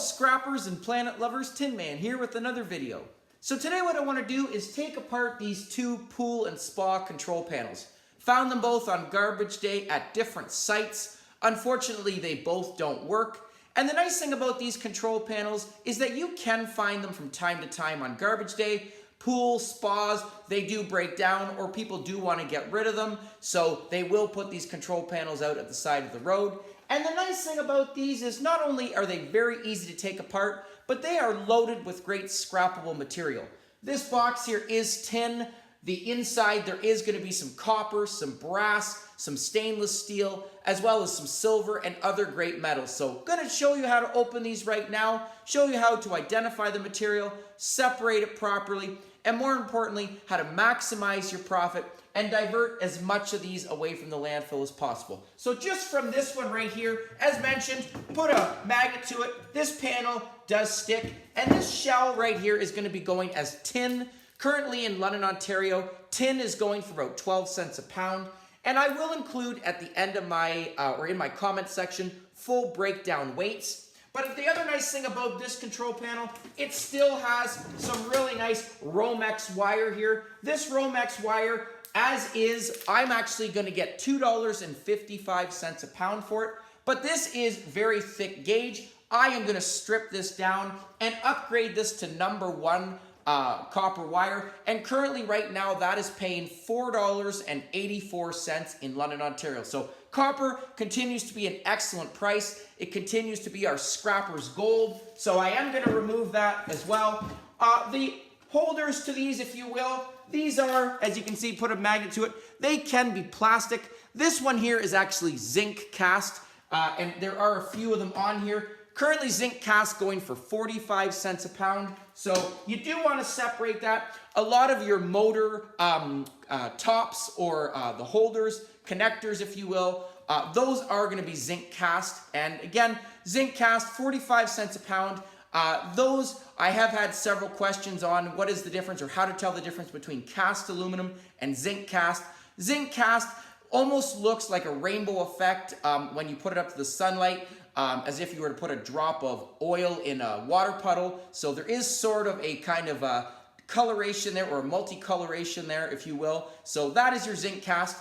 scrappers and planet lovers, Tin Man here with another video. So today what I want to do is take apart these two pool and spa control panels. Found them both on garbage day at different sites. Unfortunately, they both don't work. And the nice thing about these control panels is that you can find them from time to time on garbage day. Pool, spas, they do break down or people do want to get rid of them. So they will put these control panels out at the side of the road. And the nice thing about these is not only are they very easy to take apart, but they are loaded with great scrappable material. This box here is tin. The inside there is going to be some copper, some brass, some stainless steel, as well as some silver and other great metals. So I'm going to show you how to open these right now, show you how to identify the material, separate it properly, and more importantly, how to maximize your profit and divert as much of these away from the landfill as possible. So just from this one right here, as mentioned, put a magnet to it. This panel does stick, and this shell right here is going to be going as tin. Currently in London, Ontario, tin is going for about 12 cents a pound. And I will include at the end of my, or in my comment section, full breakdown weights. But the other nice thing about this control panel, it still has some really nice Romex wire here. This Romex wire, as is, I'm actually going to get $2.55 a pound for it. But this is very thick gauge. I am going to strip this down and upgrade this to #1 copper wire, and currently right now that is paying $4.84 in London, Ontario. So copper continues to be an excellent price. It continues to be our scrapper's gold, so I am going to remove that as well. The holders to these, if you will, these are, as you can see, put a magnet to it. They can be plastic. This one here is actually zinc cast, and there are a few of them on here. Currently zinc cast going for 45 cents a pound. So you do want to separate that. A lot of your motor tops or the holders, connectors if you will, those are going to be zinc cast. And again, zinc cast, 45 cents a pound. Those I have had several questions on what is the difference or how to tell the difference between cast aluminum and zinc cast. Zinc cast almost looks like a rainbow effect when you put it up to the sunlight. As if you were to put a drop of oil in a water puddle. So there is sort of a kind of a coloration there, or a multicoloration there, if you will. So that is your zinc cast.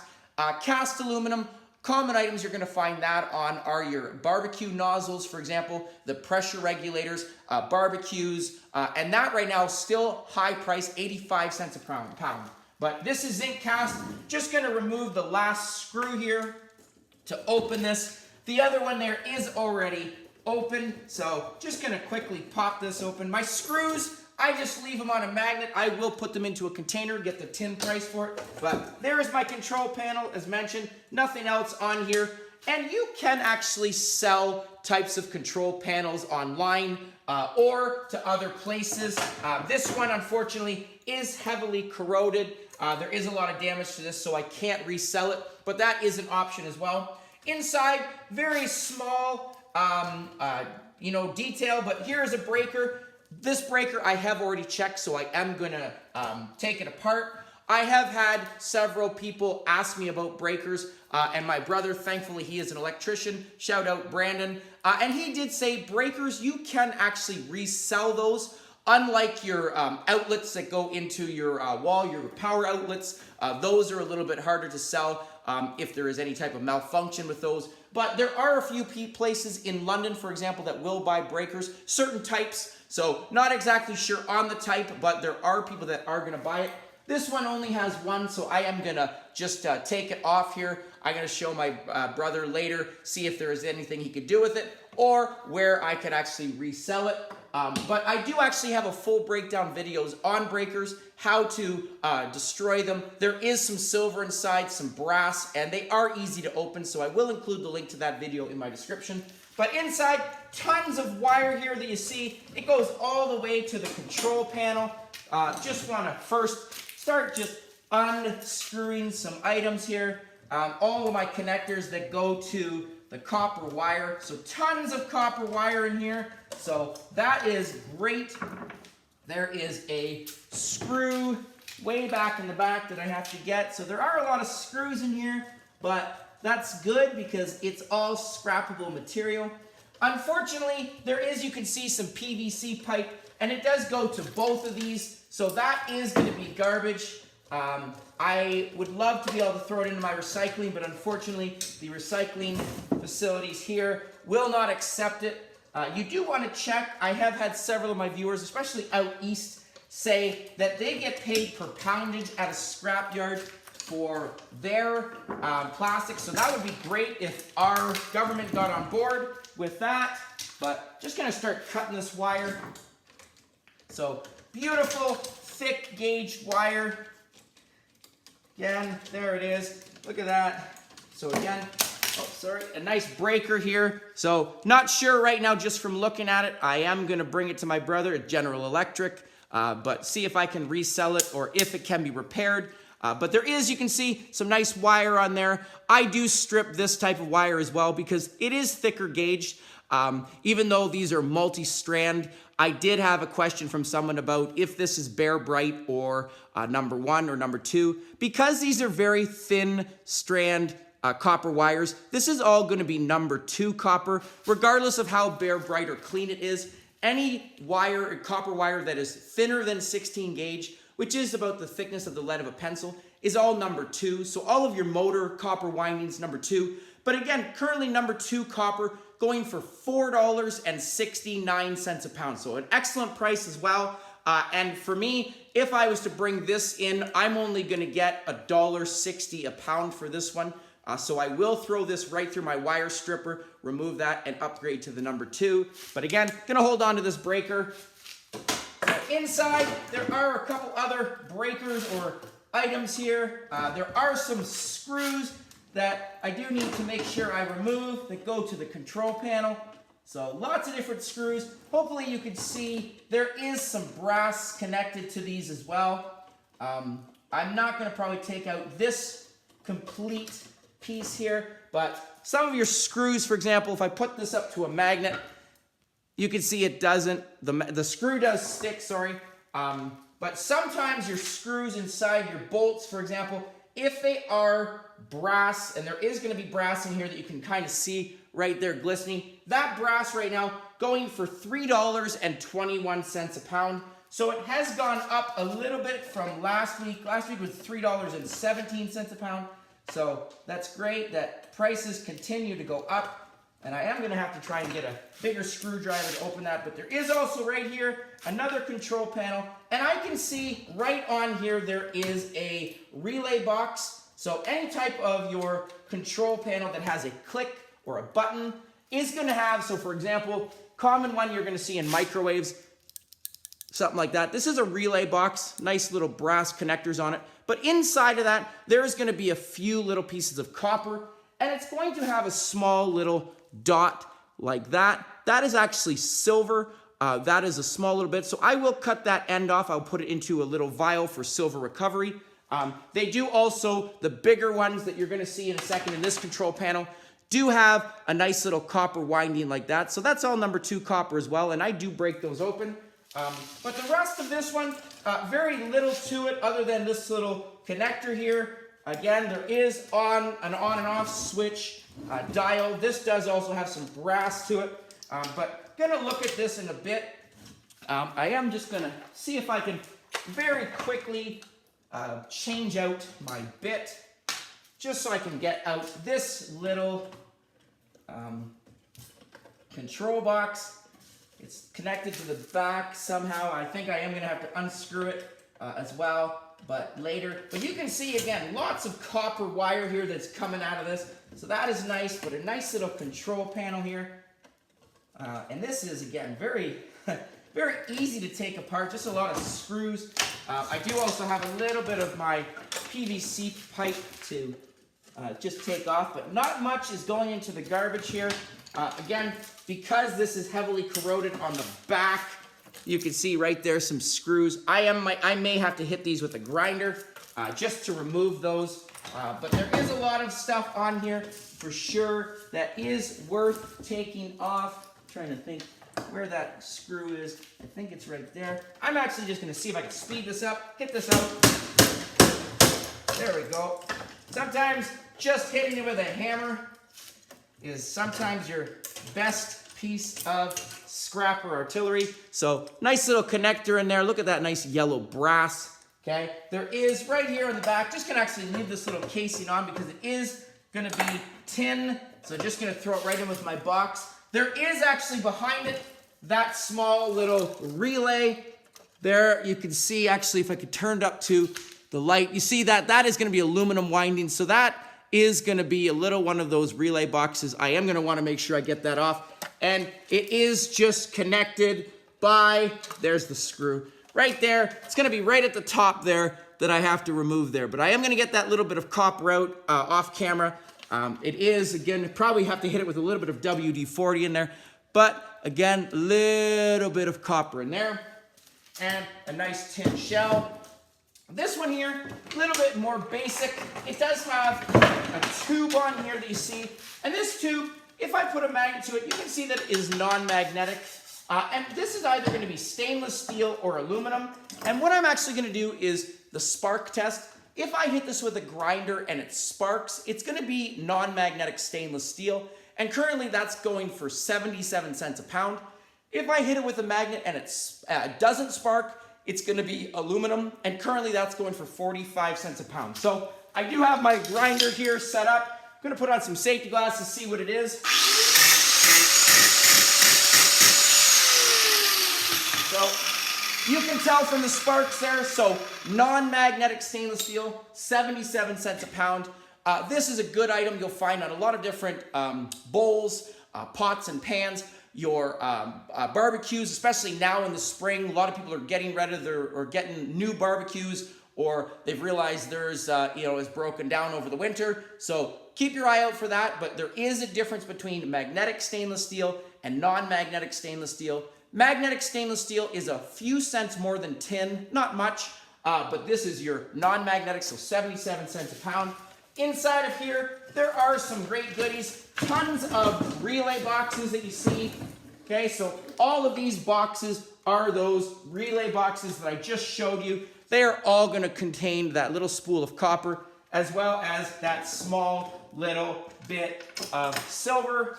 Cast aluminum, common items you're going to find that on are your barbecue nozzles, for example, the pressure regulators, barbecues, and that right now is still high price, 85 cents a pound. But this is zinc cast. Just going to remove the last screw here to open this. The other one there is already open, so just going to quickly pop this open. My screws, I just leave them on a magnet. I will put them into a container, get the tin price for it. But there is my control panel, as mentioned. Nothing else on here. And you can actually sell types of control panels online or to other places. This one, unfortunately, is heavily corroded. There is a lot of damage to this, so I can't resell it. But that is an option as well. Inside, very small, detail, but here is a breaker. This breaker I have already checked, so I am going to take it apart. I have had several people ask me about breakers, and my brother, thankfully, he is an electrician. Shout out Brandon. And he did say breakers, you can actually resell those. Unlike your outlets that go into your wall, your power outlets, those are a little bit harder to sell if there is any type of malfunction with those. But there are a few places in London, for example, that will buy breakers, certain types. So not exactly sure on the type, but there are people that are going to buy it. This one only has one, so I am going to just take it off here. I'm going to show my brother later, see if there is anything he could do with it, or where I could actually resell it. But I do actually have a full breakdown videos on breakers, how to destroy them. There is some silver inside, some brass, and they are easy to open, so I will include the link to that video in my description. But inside, tons of wire here that you see. It goes all the way to the control panel. Just want to first start just unscrewing some items here. All of my connectors that go to the copper wire. So tons of copper wire in here. So that is great. There is a screw way back in the back that I have to get. So there are a lot of screws in here, but that's good because it's all scrappable material. Unfortunately, there is, you can see, some PVC pipe, and it does go to both of these, so that is going to be garbage. I would love to be able to throw it into my recycling, but unfortunately, the recycling facilities here will not accept it. You do want to check. I have had several of my viewers, especially out east, say that they get paid per poundage at a scrapyard for their plastic. So that would be great if our government got on board with that. But just gonna start cutting this wire. So beautiful, thick gauge wire. Again, there it is. Look at that. So again, oh, sorry, a nice breaker here. So not sure right now just from looking at it. I am gonna bring it to my brother at General Electric, but see if I can resell it or if it can be repaired. But there is, you can see, some nice wire on there. I do strip this type of wire as well because it is thicker gauged. Even though these are multi-strand, I did have a question from someone about if this is Bear Bright or number 1 or number 2. Because these are very thin strand copper wires, this is all going to be number 2 copper, regardless of how Bear Bright or clean it is. Any wire, copper wire that is thinner than 16 gauge, which is about the thickness of the lead of a pencil, is all number 2. So all of your motor copper windings, number 2. But again, currently number 2 copper going for $4.69 a pound. So an excellent price as well. And for me, if I was to bring this in, I'm only gonna get $1.60 a pound for this one. So I will throw this right through my wire stripper, remove that, and upgrade to the number 2. But again, gonna hold on to this breaker. Inside, there are a couple other breakers or items here. There are some screws that I do need to make sure I remove that go to the control panel. So lots of different screws. Hopefully you can see there is some brass connected to these as well. I'm not going to probably take out this complete piece here, but some of your screws, for example, if I put this up to a magnet, you can see it doesn't, the screw does stick, sorry. But sometimes your screws inside your bolts, for example, if they are brass, and there is going to be brass in here that you can kind of see right there glistening, that brass right now going for $3.21 a pound. So it has gone up a little bit from last week. Last week was $3.17 a pound. So that's great that prices continue to go up. And I am going to have to try and get a bigger screwdriver to open that. But there is also right here another control panel. And I can see right on here there is a relay box. So any type of your control panel that has a click or a button is going to have, so for example, common one you're going to see in microwaves, something like that. This is a relay box, nice little brass connectors on it. But inside of that, there's going to be a few little pieces of copper. And it's going to have a small little dot like that. That is actually silver. That is a small little bit. So I will cut that end off. I'll put it into a little vial for silver recovery. They do also, the bigger ones that you're going to see in a second in this control panel, do have a nice little copper winding like that. So that's all number 2 copper as well. And I do break those open. But the rest of this one, very little to it other than this little connector here. Again, there is on and off switch dial. This does also have some brass to it, but gonna look at this in a bit. I am just gonna see if I can very quickly change out my bit, just so I can get out this little control box. It's connected to the back somehow. I think I am gonna have to unscrew it as well. But later, but you can see again, lots of copper wire here that's coming out of this. So that is nice, but a nice little control panel here. And this is again, very, very easy to take apart, just a lot of screws. I do also have a little bit of my PVC pipe to just take off, but not much is going into the garbage here. Again, because this is heavily corroded on the back, you can see right there some screws. I may have to hit these with a grinder just to remove those. But there is a lot of stuff on here for sure that is worth taking off. I'm trying to think where that screw is. I think it's right there. I'm actually just going to see if I can speed this up, hit this out. There we go. Sometimes just hitting it with a hammer is sometimes your best piece of scrapper artillery. So nice little connector in there. Look at that nice yellow brass. Okay, there is right here in the back, just gonna actually leave this little casing on because it is gonna be tin. So just gonna throw it right in with my box. There is actually behind it that small little relay. There you can see, actually, if I could turn it up to the light, you see that that is gonna be aluminum winding. So that is gonna be a little one of those relay boxes. I am gonna wanna make sure I get that off. And it is just connected by, there's the screw. Right there, it's gonna be right at the top there that I have to remove there. But I am gonna get that little bit of copper out off camera. It is, again, probably have to hit it with a little bit of WD-40 in there. But again, a little bit of copper in there. And a nice tin shell. This one here, a little bit more basic. It does have a tube on here that you see. And this tube, if I put a magnet to it, you can see that it is non-magnetic. And this is either going to be stainless steel or aluminum. And what I'm actually going to do is the spark test. If I hit this with a grinder and it sparks, it's going to be non-magnetic stainless steel. And currently that's going for 77 cents a pound. If I hit it with a magnet and it doesn't spark, it's going to be aluminum. And currently that's going for 45 cents a pound. So I do have my grinder here set up. I'm going to put on some safety glasses, see what it is. So you can tell from the sparks there. So non-magnetic stainless steel, 77 cents a pound. This is a good item you'll find on a lot of different bowls, pots and pans. Your barbecues, especially now in the spring, a lot of people are getting rid of or getting new barbecues, or they've realized theirs is broken down over the winter. So keep your eye out for that. But there is a difference between magnetic stainless steel and non-magnetic stainless steel. Magnetic stainless steel is a few cents more than tin, not much, but this is your non-magnetic, so 77 cents a pound. Inside of here, there are some great goodies, tons of relay boxes that you see. Okay, so all of these boxes are those relay boxes that I just showed you. They are all going to contain that little spool of copper, as well as that small little bit of silver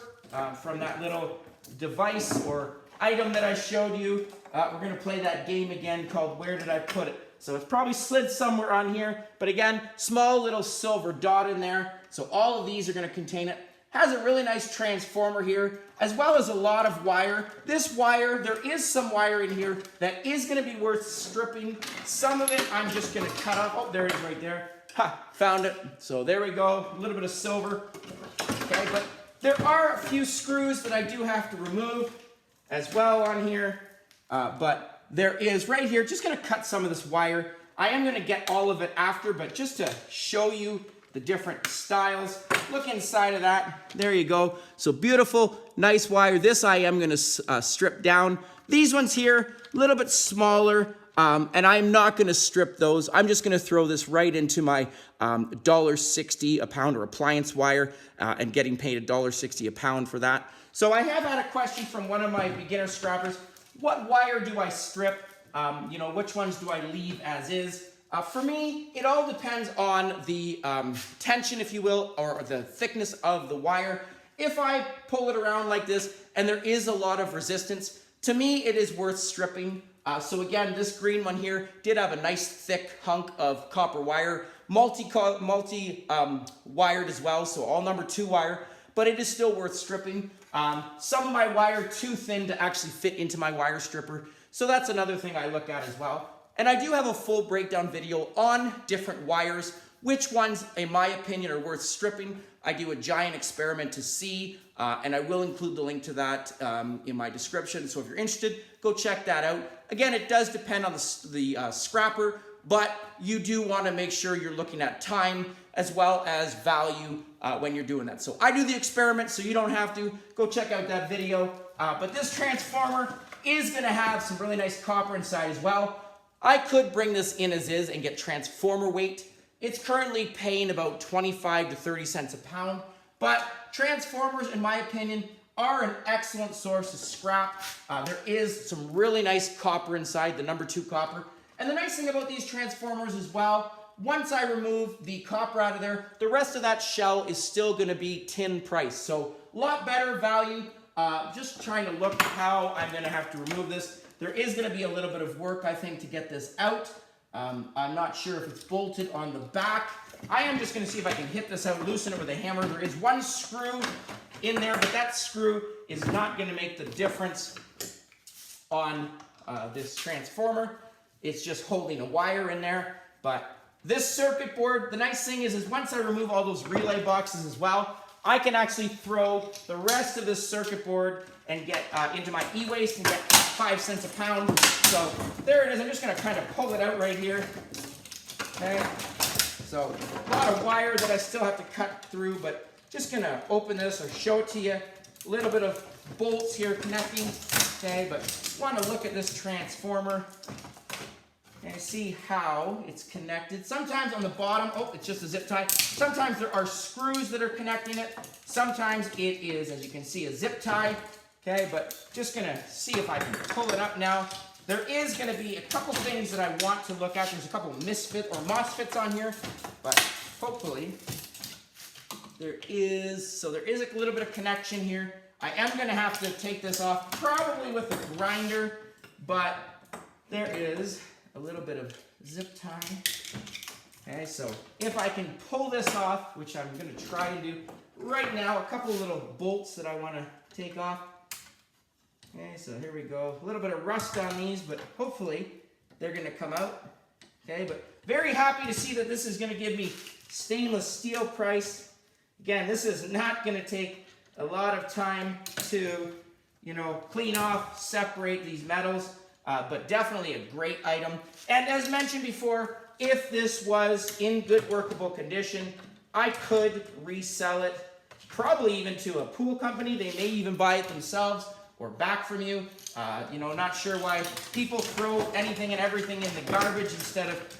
from that little device or item that I showed you. We're going to play that game again called Where Did I Put It? So it's probably slid somewhere on here, but again, small little silver dot in there. So all of these are going to contain it. Has a really nice transformer here, as well as a lot of wire. This wire, there is some wire in here that is going to be worth stripping. Some of it I'm just going to cut off. Oh, there it is right there. Ha, found it. So there we go, a little bit of silver. Okay, but there are a few screws that I do have to remove as well on here, but there is right here, just gonna cut some of this wire. I am gonna get all of it after, but just to show you the different styles, look inside of that, there you go. So beautiful, nice wire. This I am gonna strip down. These ones here, a little bit smaller, and I'm not gonna strip those. I'm just gonna throw this right into my $1.60 a pound or appliance wire, and getting paid $1.60 a pound for that. So I have had a question from one of my beginner scrappers. What wire do I strip? Which ones do I leave as is? For me, it all depends on the tension, if you will, or the thickness of the wire. If I pull it around like this and there is a lot of resistance, to me it is worth stripping. So again, this green one here did have a nice thick hunk of copper wire, wired as well, so all number 2 wire, but it is still worth stripping. Some of my wire too thin to actually fit into my wire stripper. So that's another thing I look at as well. And I do have a full breakdown video on different wires, which ones, in my opinion, are worth stripping. I do a giant experiment to see, and I will include the link to that in my description. So if you're interested, go check that out. Again, it does depend on the scrapper, but you do want to make sure you're looking at time as well as value when you're doing that. So I do the experiment, so you don't have to. Go check out that video. But this transformer is going to have some really nice copper inside as well. I could bring this in as is and get transformer weight. It's currently paying about 25 to 30 cents a pound, but transformers, in my opinion, are an excellent source of scrap. There is some really nice copper inside, the number 2 copper. And the nice thing about these transformers as well, once I remove the copper out of there, the rest of that shell is still going to be tin price. So a lot better value. Just trying to look how I'm going to have to remove this. There is going to be a little bit of work, I think, to get this out. I'm not sure if it's bolted on the back. I am just going to see if I can hit this out, loosen it with a hammer. There is one screw in there, but that screw is not going to make the difference on this transformer. It's just holding a wire in there. But this circuit board, the nice thing is once I remove all those relay boxes as well, I can actually throw the rest of this circuit board and get into my e-waste and get 5 cents a pound. So there it is. I'm just going to kind of pull it out right here. Okay. So a lot of wire that I still have to cut through, but just going to open this or show it to you. A little bit of bolts here connecting. Okay, but want to look at this transformer and see how it's connected. Sometimes on the bottom, oh, it's just a zip tie. Sometimes there are screws that are connecting it. Sometimes it is, as you can see, a zip tie. Okay, but just gonna see if I can pull it up now. There is gonna be a couple things that I want to look at. There's a couple MOSFETs on here, but hopefully there is a little bit of connection here. I am gonna have to take this off, probably with a grinder, but there is a little bit of zip tie. Okay, so if I can pull this off, which I'm going to try and do right now, a couple of little bolts that I want to take off. Okay, so here we go. A little bit of rust on these, but hopefully they're going to come out. Okay, but very happy to see that this is going to give me stainless steel price. Again, this is not going to take a lot of time to, clean off, separate these metals. But definitely a great item. And as mentioned before, if this was in good workable condition, I could resell it, probably even to a pool company. They may even buy it themselves or back from you. Not sure why people throw anything and everything in the garbage instead of,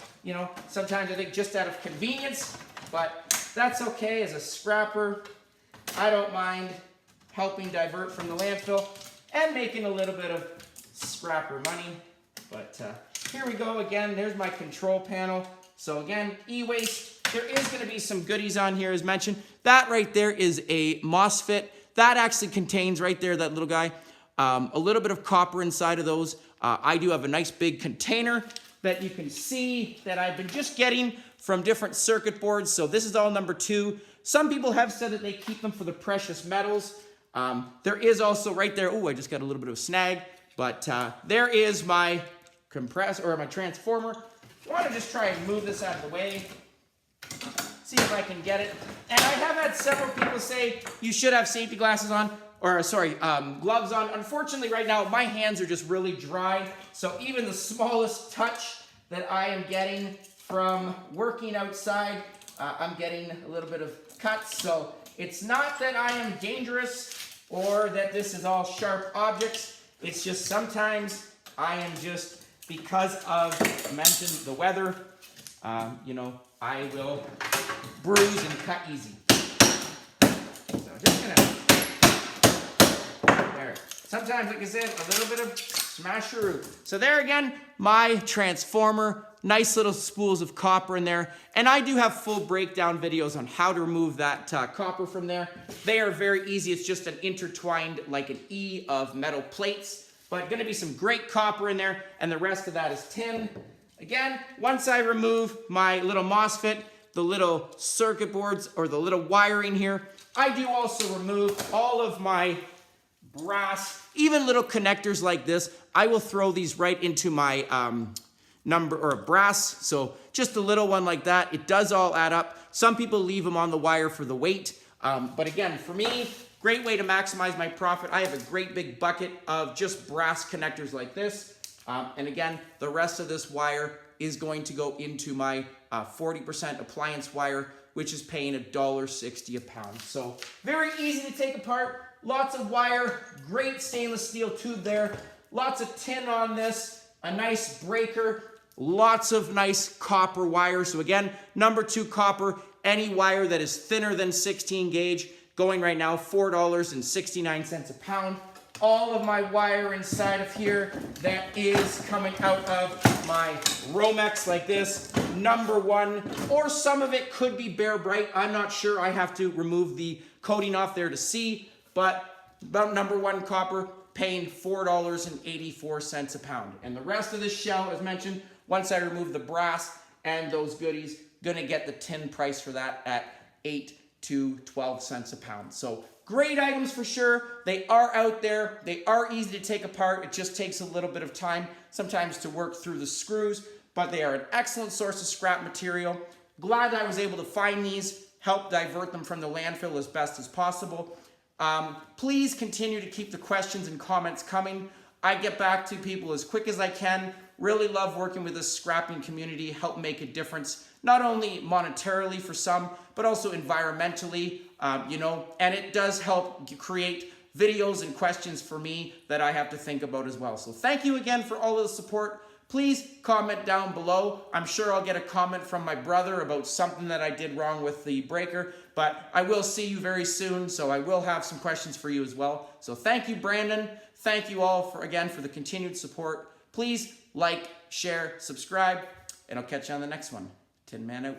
sometimes I think just out of convenience. But that's okay. As a scrapper, I don't mind helping divert from the landfill and making a little bit of scrapper money. But here we go again. There's my control panel. So again, e-waste. There is going to be some goodies on here as mentioned. That right there is a MOSFET. That actually contains right there, that little guy, a little bit of copper inside of those. I do have a nice big container that you can see that I've been just getting from different circuit boards. So this is all number 2. Some people have said that they keep them for the precious metals. There is also right there, oh, I just got a little bit of a snag. But there is my compressor or my transformer. I want to just try and move this out of the way. See if I can get it. And I have had several people say you should have safety glasses on, or sorry, gloves on. Unfortunately, right now my hands are just really dry. So even the smallest touch that I am getting from working outside, I'm getting a little bit of cuts. So it's not that I am dangerous or that this is all sharp objects. It's just sometimes I am just, because of, I mentioned the weather, I will bruise and cut easy. So just gonna, there. Sometimes, like I said, a little bit of smasheroo. So there again, my transformer, nice little spools of copper in there. And I do have full breakdown videos on how to remove that copper from there. They are very easy. It's just an intertwined, like an E of metal plates. But going to be some great copper in there. And the rest of that is tin. Again, once I remove my little MOSFET, the little circuit boards, or the little wiring here, I do also remove all of my brass, even little connectors like this. I will throw these right into my brass, so just a little one like that. It does all add up. Some people leave them on the wire for the weight, but again, for me, great way to maximize my profit. I have a great big bucket of just brass connectors like this, and again, the rest of this wire is going to go into my 40% appliance wire, which is paying $1.60 a pound. So very easy to take apart. Lots of wire, great stainless steel tube there, lots of tin on this, a nice breaker, lots of nice copper wire. So again, number 2 copper, any wire that is thinner than 16 gauge, going right now $4.69 a pound. All of my wire inside of here that is coming out of my Romex like this, number 1, or some of it could be bare bright. I'm not sure. I have to remove the coating off there to see, but number one copper, paying $4.84 a pound. And the rest of this shell, as mentioned, once I remove the brass and those goodies, gonna get the tin price for that at 8 to 12 cents a pound. So great items for sure. They are out there. They are easy to take apart. It just takes a little bit of time sometimes to work through the screws, but they are an excellent source of scrap material. Glad I was able to find these, help divert them from the landfill as best as possible. Please continue to keep the questions and comments coming. I get back to people as quick as I can. Really love working with this scrapping community, help make a difference, not only monetarily for some, but also environmentally, and it does help create videos and questions for me that I have to think about as well. So thank you again for all of the support. Please comment down below. I'm sure I'll get a comment from my brother about something that I did wrong with the breaker, but I will see you very soon, so I will have some questions for you as well. So thank you, Brandon. Thank you all for the continued support. Please like, share, subscribe, and I'll catch you on the next one. Tin Man out.